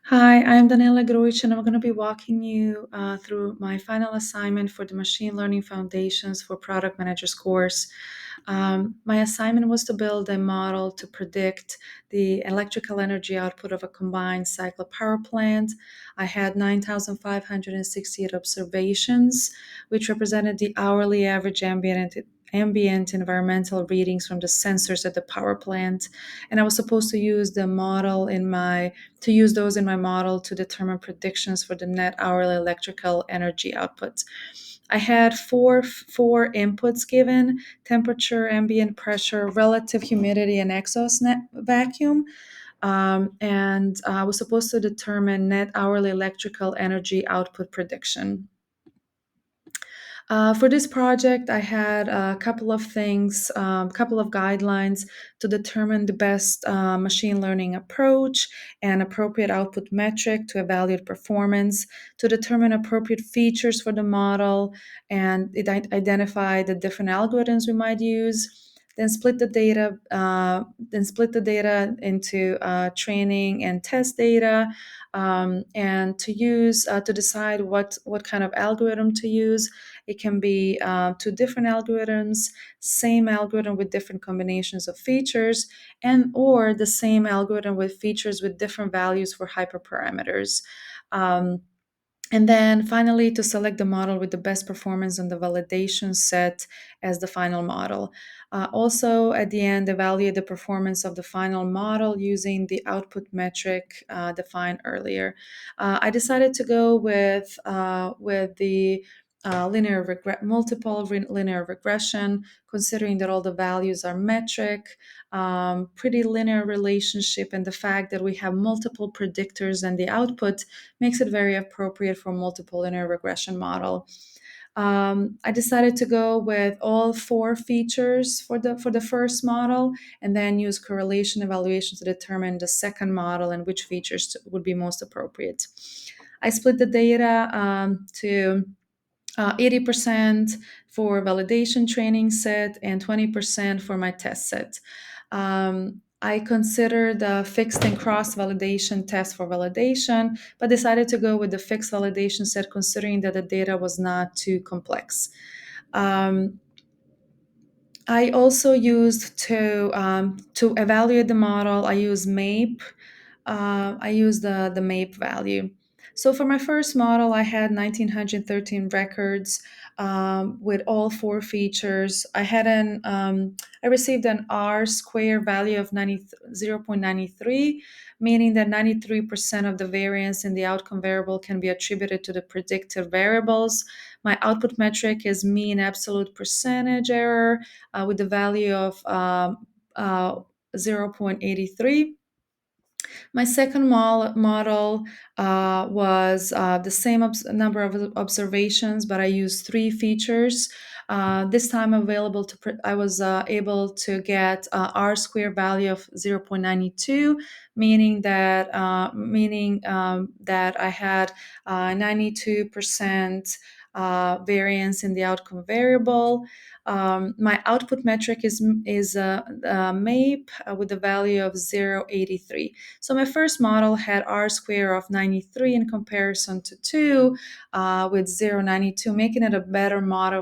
Hi, I'm Daniela Gruich, and I'm going to be walking you through my final assignment for the Machine Learning Foundations for Product Managers course. My assignment was to build a model to predict the electrical energy output of a combined cycle power plant. I had 9,568 observations, which represented the hourly average ambient environmental readings from the sensors at the power plant. And I was supposed to use those in my model to determine predictions for the net hourly electrical energy output. I had four inputs given: temperature, ambient pressure, relative humidity, and exhaust net vacuum. And I was supposed to determine net hourly electrical energy output prediction. For this project, I had a couple of things, couple of guidelines to determine the best machine learning approach and appropriate output metric to evaluate performance, to determine appropriate features for the model, and identify the different algorithms we might use. Then split the data. Then split the data into training and test data, and to decide what kind of algorithm to use. It can be two different algorithms, same algorithm with different combinations of features, and or the same algorithm with features with different values for hyperparameters. Um, and then finally, to select the model with the best performance on the validation set as the final model. Also, at the end, evaluate the performance of the final model using the output metric defined earlier. I decided to go with the multiple linear regression, considering that all the values are metric, pretty linear relationship, and the fact that we have multiple predictors and the output makes it very appropriate for multiple linear regression model. I decided to go with all four features for the first model, and then use correlation evaluation to determine the second model and which features would be most appropriate. I split the data to 80% for validation training set and 20% for my test set. I considered the fixed and cross validation test for validation, but decided to go with the fixed validation set considering that the data was not too complex. Um, I also used to evaluate the model. I use MAPE. I use the MAPE value. So for my first model, I had 1913 records with all four features. I received an R square value of 0.93, meaning that 93% of the variance in the outcome variable can be attributed to the predictive variables. My output metric is mean absolute percentage error with the value of 0.83. My second model was the same number of observations, but I used three features. This time I was able to get R square value of 0.92, meaning that I had 92% variance in the outcome variable. My output metric is MAPE with a value of 0.83. So my first model had R square of 93 in comparison to 2 with 0.92, making it a better model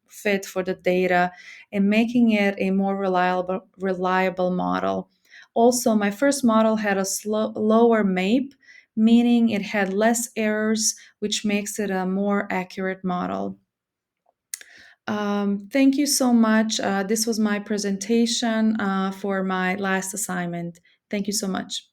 fit for the data and making it a more reliable model. Also, my first model had a lower MAPE, meaning it had less errors, which makes it a more accurate model. Thank you so much. This was my presentation for my last assignment. Thank you so much.